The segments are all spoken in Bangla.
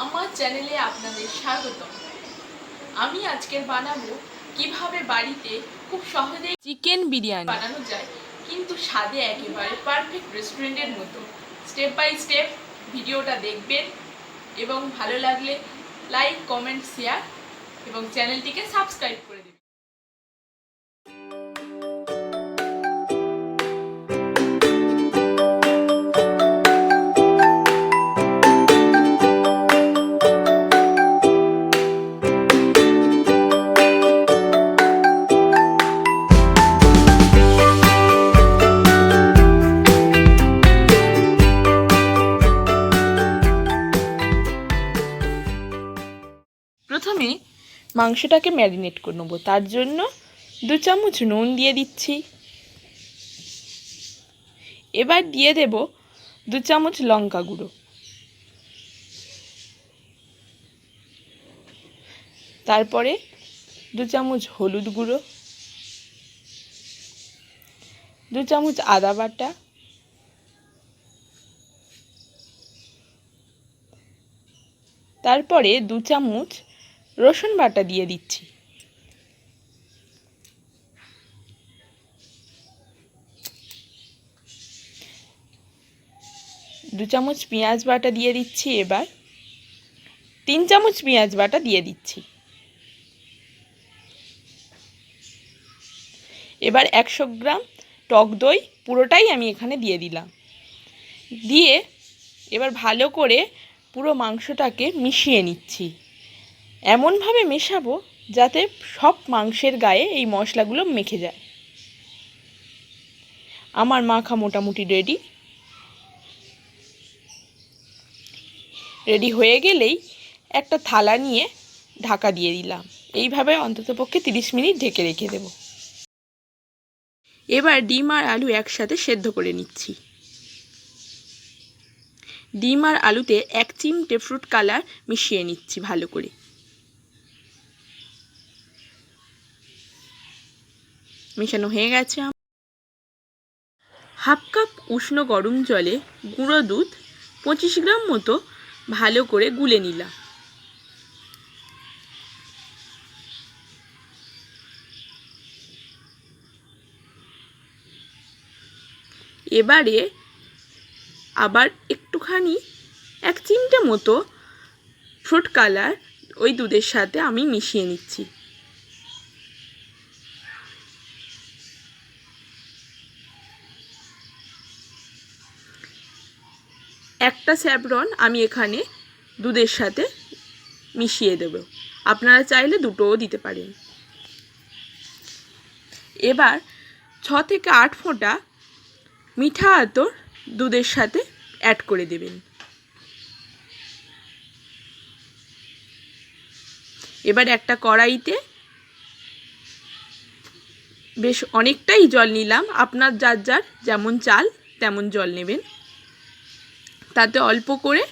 আমার চ্যানেলে আপনাদের স্বাগত। আমি আজকের বানাবো কিভাবে বাড়িতে খুব সহজেই চিকেন বিরিয়ানি বানানো যায়, কিন্তু স্বাদে একেবারে পারফেক্ট রেস্টুরেন্টের মতো। স্টেপ বাই স্টেপ ভিডিওটা দেখবেন এবং ভালো লাগলে লাইক, কমেন্ট, শেয়ার এবং চ্যানেলটিকে সাবস্ক্রাইব করে দেবেন। প্রথমে মাংসটাকে ম্যারিনেট করে নেবো। তার জন্য 2 চামচ নুন দিয়ে দিচ্ছি। এবার দিয়ে দেব 2 চামচ লঙ্কা গুঁড়ো, তারপরে 2 চামচ হলুদ গুঁড়ো, 2 চামচ আদা বাটা, তারপরে 2 চামচ রসুন বাটা দিয়ে দিচ্ছি। দু চামচ পেঁয়াজ বাটা দিয়ে দিচ্ছি। এবার 3 চামচ পেঁয়াজ বাটা দিয়ে দিচ্ছি। এবার 100 গ্রাম টক দই পুরোটাই আমি এখানে দিয়ে দিলাম। দিয়ে এবার ভালো করে পুরো মাংসটাকে মিশিয়ে নিচ্ছি। এমনভাবে মেশাবো যাতে সব মাংসের গায়ে এই মশলাগুলো মেখে যায়। আমার মাখা মোটামুটি রেডি হয়ে গেলেই একটা থালা নিয়ে ঢাকা দিয়ে দিলাম। এইভাবে অন্ততপক্ষে 30 মিনিট ঢেকে রেখে দেব। এবার ডিম আর আলু একসাথে সেদ্ধ করে নিচ্ছি। ডিম আর আলুতে 1 চিমটে ফ্রুট কালার মিশিয়ে নিচ্ছি ভালো করে। মেশানো হয়ে গেছে। হাফ কাপ উষ্ণ গরম জলে গুঁড়ো দুধ 25 গ্রাম মতো ভালো করে গুলে নিলাম। এবারে আবার একটুখানি 1 চিমটে মতো ফ্রুট কালার ওই দুধের সাথে আমি মিশিয়ে নিচ্ছি। একটা স্যাফরন আমি এখানে দুধের সাথে মিশিয়ে দেব। আপনারা চাইলে দুটোও দিতে পারেন। এবার 6 থেকে 8 ফোঁটা মিঠা আতর দুধের সাথে অ্যাড করে দেবেন। এবার একটা কড়াইতে বেশ অনেকটাই জল নিলাম। আপনার যার যেমন চাল তেমন জল নেবেন। তাতে অল্প করে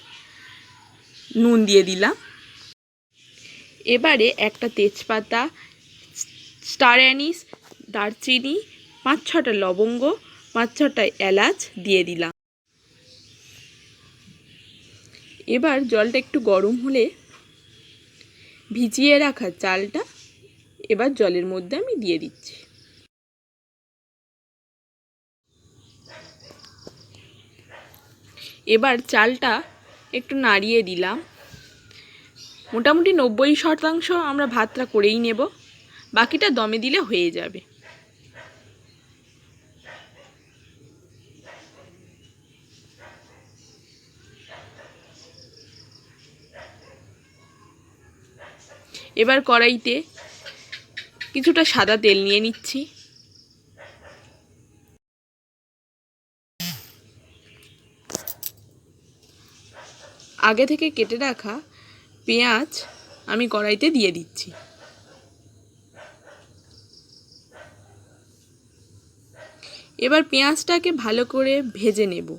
নুন দিয়ে দিলাম। এবারে একটা তেজপাতা, স্টার অ্যানিস, দারচিনি, 5-6টা লবঙ্গ, 5-6টা এলাচ দিয়ে দিলাম। এবার জলটা একটু গরম হলে ভিজিয়ে রাখা চালটা এবার জলের মধ্যে আমি দিয়ে দিচ্ছি। এবার চালটা একটু নাড়িয়ে দিলাম। মোটামুটি 90% আমরা ভাতটা করেই নেব, বাকিটা দমে দিলে হয়ে যাবে। এবার কড়াইতে কিছুটা সাদা তেল নিয়ে নিচ্ছি। আগে থেকে কেটে রাখা পেঁয়াজ আমি কড়াইতে দিয়ে দিচ্ছি। এবার পেঁয়াজটাকে ভালো করে ভেজে নেব।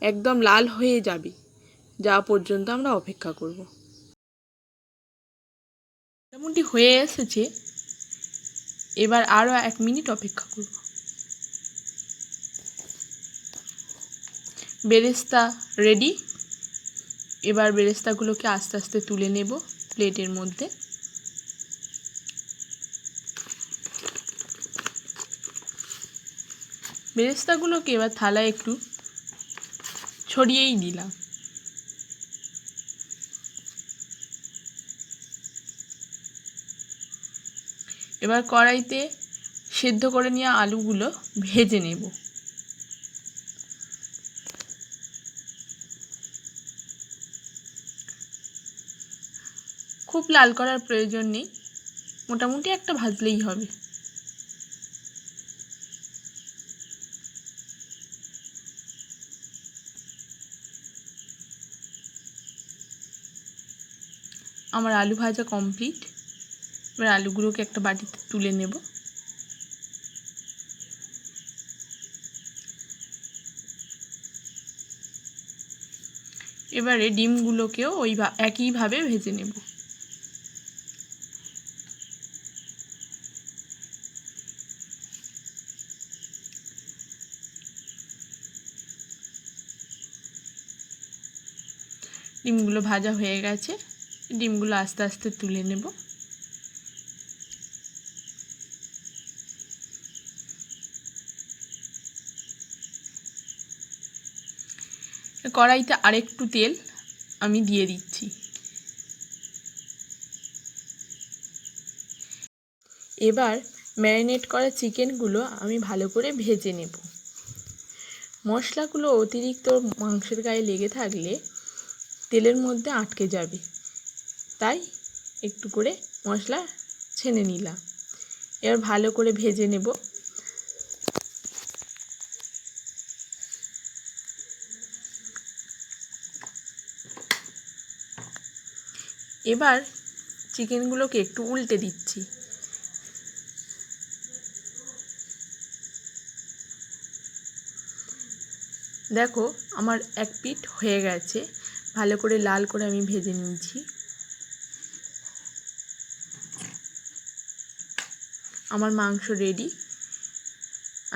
একদম লাল হয়ে যাওয়া পর্যন্ত আমরা অপেক্ষা করব। মোটামুটি হয়ে এসেছে। এবার আরও 1 মিনিট অপেক্ষা করব। বেরেস্তা রেডি। এবার বেরেস্তাগুলোকে আস্তে আস্তে তুলে নেব প্লেটের মধ্যে। বেরেস্তাগুলোকে এবার থালায় একটু ছড়িয়েই দিলাম। এবার কড়াইতে সেদ্ধ করে নেওয়া আলুগুলো ভেজে নেব। খুব লাল করার প্রয়োজন নেই, মোটামুটি একটা ভাজলেই হবে। আমার আলু ভাজা কমপ্লিট। এবার আলুগুলোকে একটা বাটিতে তুলে নেব। এবারে ডিমগুলোকেও একইভাবে ভেজে নেব। ডিমগুলো ভাজা হয়ে গেছে, ডিমগুলো আস্তে আস্তে তুলে নেব। কড়াইতে আরেকটু তেল আমি দিয়ে দিচ্ছি। এবার ম্যারিনেট করা চিকেনগুলো আমি ভালো করে ভেজে নেব। মশলাগুলো অতিরিক্ত মাংসের গায়ে লেগে থাকলে তেলের মধ্যে আটকে যাবে, তাই একটু করে মশলা ছেনে নিলাম। এবার ভালো করে ভেজে নেব। এবার চিকেনগুলোকে একটু উল্টে দিচ্ছি। দেখো আমার এক পিঠ হয়ে গেছে, ভালো করে লাল করে আমি ভেজে নিয়েছি। আমার মাংস রেডি।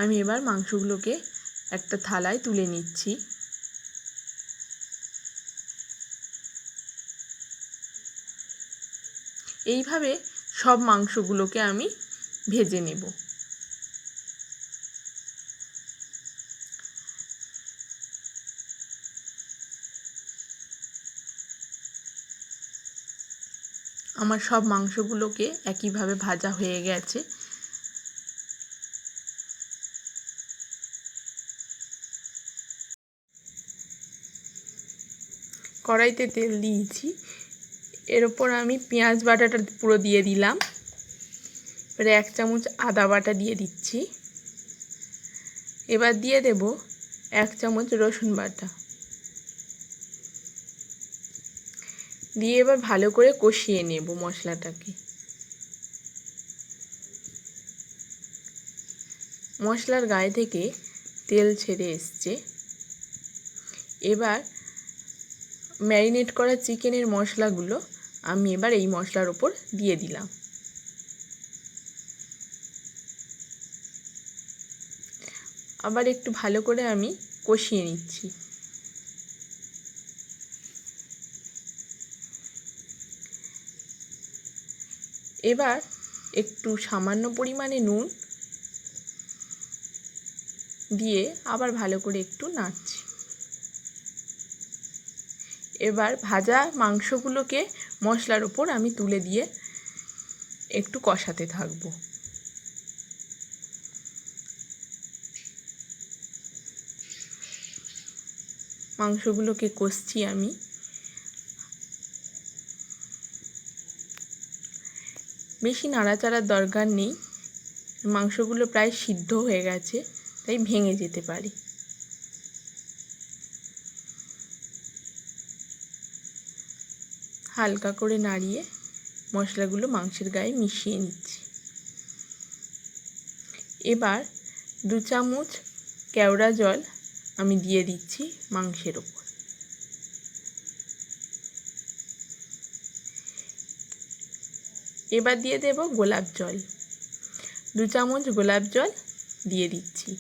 আমি এবার মাংসগুলোকে একটা থালায় তুলে নিচ্ছি। এইভাবে সব মাংসগুলোকে আমি ভেজে নেব। আমার সব মাংসগুলোকে একইভাবে ভাজা হয়ে গেছে। কড়াইতে তেল দিয়েছি, এর ওপর আমি পেঁয়াজ বাটাটা পুরো দিয়ে দিলাম। এবারে 1 চামচ আদা বাটা দিয়ে দিচ্ছি। এবার দিয়ে দেব 1 চামচ রসুন বাটা দিয়ে এবার ভালো করে কষিয়ে নেব মশলাটাকে। মশলার গায়ে থেকে তেল ছেড়ে এসছে। এবার ম্যারিনেট করা চিকেনের মশলাগুলো আমি এবার এই মশলার ওপর দিয়ে দিলাম। আবার একটু ভালো করে আমি কষিয়ে নিচ্ছি। এবার একটু সামান্য পরিমাণে নুন দিয়ে আবার ভালো করে একটু নাড়ছি। এবার ভাজা মাংসগুলোকে মশলার উপর আমি তুলে দিয়ে একটু কষাতে থাকব। মাংসগুলোকে কষছি আমি। বেশি নাড়াচাড়ার দরকার নেই, মাংসগুলো প্রায় সিদ্ধ হয়ে গেছে, তাই ভেঙে যেতে পারে। হালকা করে নাড়িয়ে মশলাগুলো মাংসের গায়ে মিশিয়ে নিচ্ছি। এবার 2 চামচ কেওড়া জল আমি দিয়ে দিচ্ছি মাংসের ওপর। এবার দিয়ে দেব গোলাপ জল, 2 চামচ গোলাপ জল দিয়ে দিচ্ছি।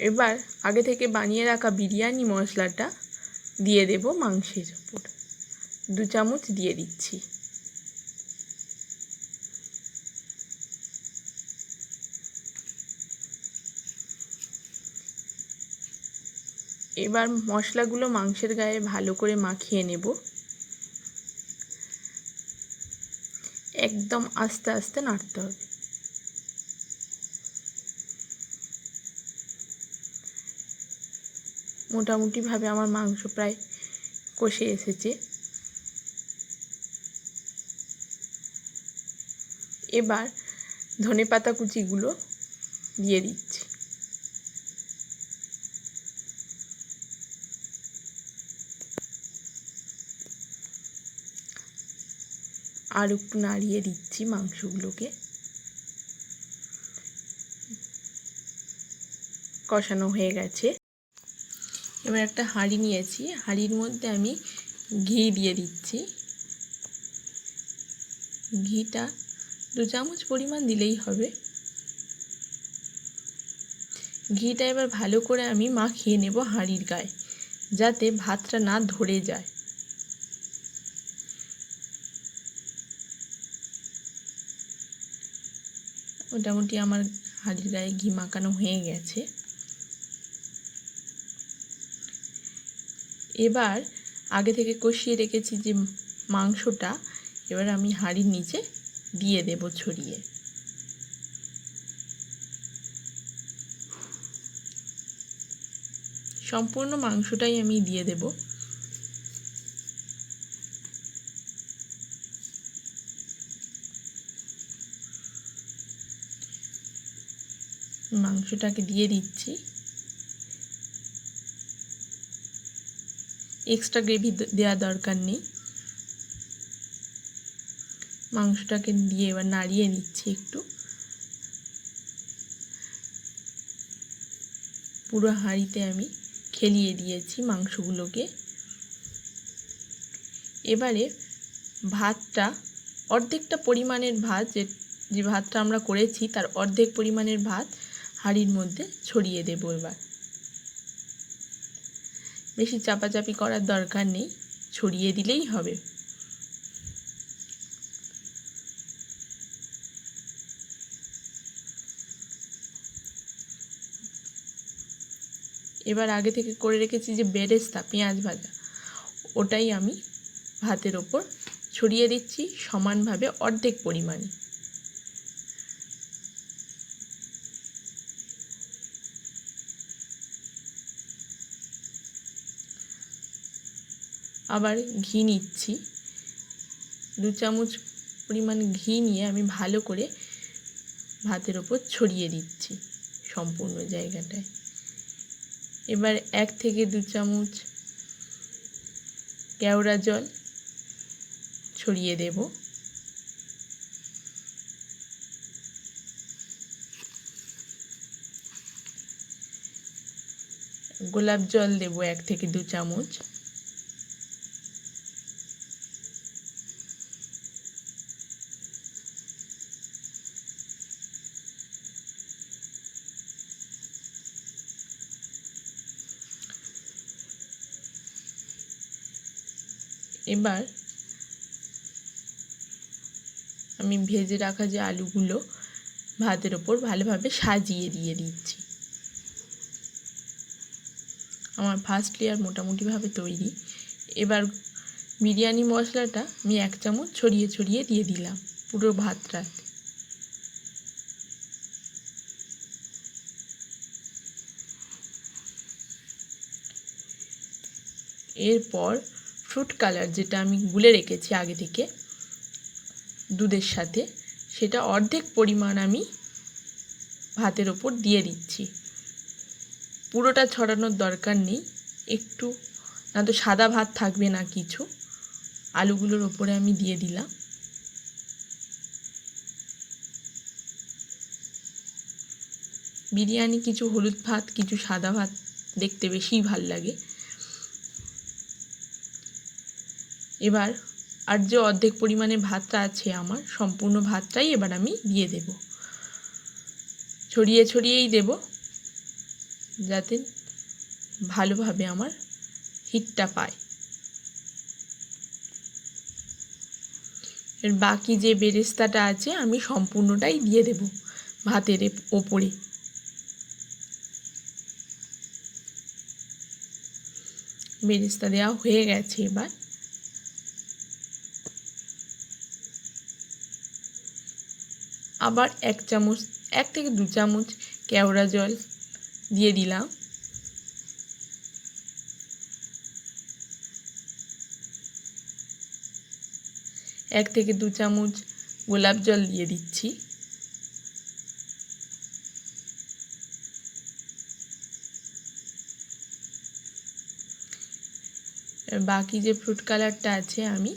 এবার আগে থেকে বানিয়ে রাখা বিরিয়ানি মশলাটা দিয়ে দেব মাংসের উপর। 2 চামচ দিয়ে দিচ্ছি। এবার মশলাগুলো মাংসের গায়ে ভালো করে মাখিয়ে নেব। একদম আস্তে আস্তে নাড়তে হবে। মোটামুটিভাবে আমার মাংস প্রায় কষে এসেছে। এবার ধনেপাতা কুচিগুলো দিয়ে দিচ্ছি। আর একটু নাড়িয়ে দিচ্ছি মাংসগুলোকে। কষানো হয়ে গেছে। এবার একটা হাঁড়ি নিয়েছি, হাঁড়ির মধ্যে আমি ঘি দিয়ে দিচ্ছি। ঘিটা 2 চামচ পরিমাণ দিলেই হবে। ঘিটা এবার ভালো করে আমি মাখিয়ে নেব হাঁড়ির গায়ে, যাতে ভাতটা না ধরে যায়। মোটামুটি আমার হাঁড়ির গায়ে ঘি মাখানো হয়ে গেছে। এবার আগে থেকে কষিয়ে রেখেছি যে মাংসটা, এবার আমি হাঁড়ির নিচে দিয়ে দেব ছড়িয়ে। সম্পূর্ণ মাংসটাই আমি দিয়ে দেব। মাংসটাকে দিয়ে দিচ্ছি। এক্সট্রা গ্রেভি দেওয়া দরকার নেই। মাংসটাকে দিয়ে এবার নাড়িয়ে নিচ্ছি একটু। পুরো হাঁড়িতে আমি খেলিয়ে দিয়েছি মাংসগুলোকে। এবারে ভাতটা, অর্ধেকটা পরিমাণের ভাত, যে ভাতটা আমরা করেছি তার অর্ধেক পরিমাণের ভাত হাঁড়ির মধ্যে ছড়িয়ে দেব। এবার বেশি চাপাচাপি করার দরকার নেই, ছড়িয়ে দিলেই হবে। এবার আগে থেকে করে রেখেছি যে বেরেস্তা, পেঁয়াজ ভাজা, ওটাই আমি ভাতের ওপর ছড়িয়ে দিচ্ছি সমানভাবে অর্ধেক পরিমাণে। আবার ঘি নিচ্ছি, 2 চামচ পরিমাণ ঘি নিয়ে আমি ভালো করে ভাতের ওপর ছড়িয়ে দিচ্ছি সম্পূর্ণ জায়গাটায়। এবার 1 থেকে 2 চামচ কেওড়া জল ছড়িয়ে দেব। গোলাপ জল দেব 1 থেকে 2 চামচ। এবার আমি ভেজে রাখা যে আলুগুলো ভাতের ওপর ভালোভাবে সাজিয়ে দিয়ে দিচ্ছি। আমার ফার্স্ট লেয়ার মোটামুটিভাবে তৈরি। এবার বিরিয়ানি মশলাটা আমি 1 চামচ ছড়িয়ে ছড়িয়ে দিয়ে দিলাম পুরো ভাতটাতে। এরপর ফ্রুট কালার, যেটা আমি গুলে রেখেছি আগে থেকে দুধের সাথে, সেটা অর্ধেক পরিমাণ আমি ভাতের ওপর দিয়ে দিচ্ছি। পুরোটা ছড়ানোর দরকার নেই, একটু, না তো সাদা ভাত থাকবে না কিছু। আলুগুলোর ওপরে আমি দিয়ে দিলাম। বিরিয়ানি কিছু হলুদ ভাত, কিছু সাদা ভাত দেখতে বেশিই ভাল লাগে। এবার আর যে অর্ধেক পরিমাণে ভাতটা আছে আমার, সম্পূর্ণ ভাতটাই এবার আমি দিয়ে দেব। ছড়িয়ে ছড়িয়েই দেব। যাতে ভালোভাবে আমার হিটটা পায়। এর বাকি যে বেরেস্তাটা আছে আমি সম্পূর্ণটাই দিয়ে দেব ভাতের ওপরে। বেরেস্তা দেওয়া হয়ে গেছে। এবার আবার 1 থেকে 2 চামচ কেওড়া জল দিয়ে দিলাম। এক থেকে 2 চামচ গোলাপ জল দিয়ে দিচ্ছি। বাকি যে ফ্রুট কালারটা আছে আমি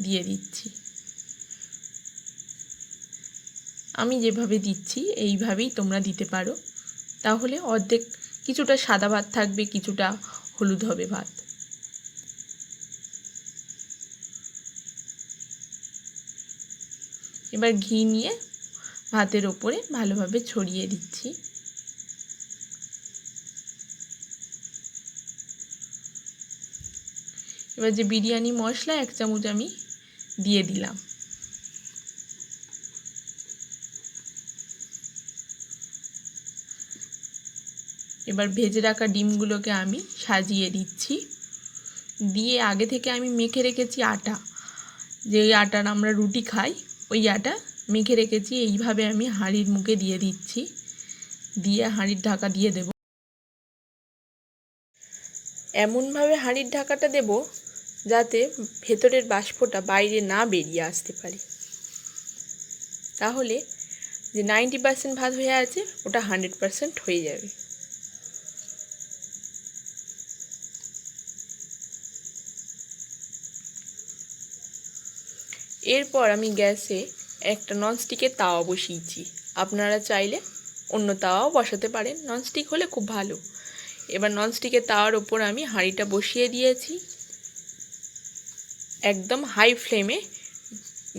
দিয়ে দিচ্ছি। আমি যেভাবে দিচ্ছি এইভাবেই তোমরা দিতে পারো, তাহলে অর্ধেক কিছুটা সাদা ভাত থাকবে, কিছুটা হলুদ হবে ভাত। এবার ঘি নিয়ে ভাতের ওপরে ভালোভাবে ছড়িয়ে দিচ্ছি। এবার যে বিরিয়ানি মশলা 1 চামচ আমি দিয়ে দিলাম। এবার ভেজে রাখা ডিমগুলোকে আমি সাজিয়ে দিচ্ছি। দিয়ে আগে থেকে আমি মেখে রেখেছি আটা, যেই আটার আমরা রুটি খাই ওই আটা মেখে রেখেছি। এইভাবে আমি হাঁড়ির মুখে দিয়ে দিচ্ছি, দিয়ে হাঁড়ির ঢাকা দিয়ে দেব। এমনভাবে হাঁড়ির ঢাকাটা দেব যাতে ভেতরের বাষ্পটা বাইরে না বেরিয়ে আসতে পারে। তাহলে যে 90% ভাত হয়ে আছে ওটা 100% হয়ে যাবে। এরপর আমি গ্যাসে একটা ননস্টিকের তাওয়া বসিয়েছি। আপনারা চাইলে অন্য তাওয়াও বসাতে পারেন, ননস্টিক হলে খুব ভালো। এবার ননস্টিকের তাওয়ার ওপর আমি হাঁড়িটা বসিয়ে দিয়েছি। একদম হাই ফ্লেমে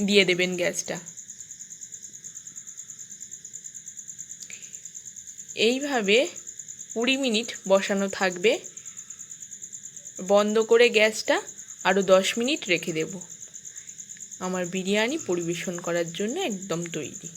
দিয়ে দেবেন গ্যাসটা। এইভাবে 20 মিনিট বসানো থাকবে। বন্ধ করে গ্যাসটা আরও 10 মিনিট রেখে দেব। আমার বিরিয়ানি পরিবেশন করার জন্য একদম তৈরি।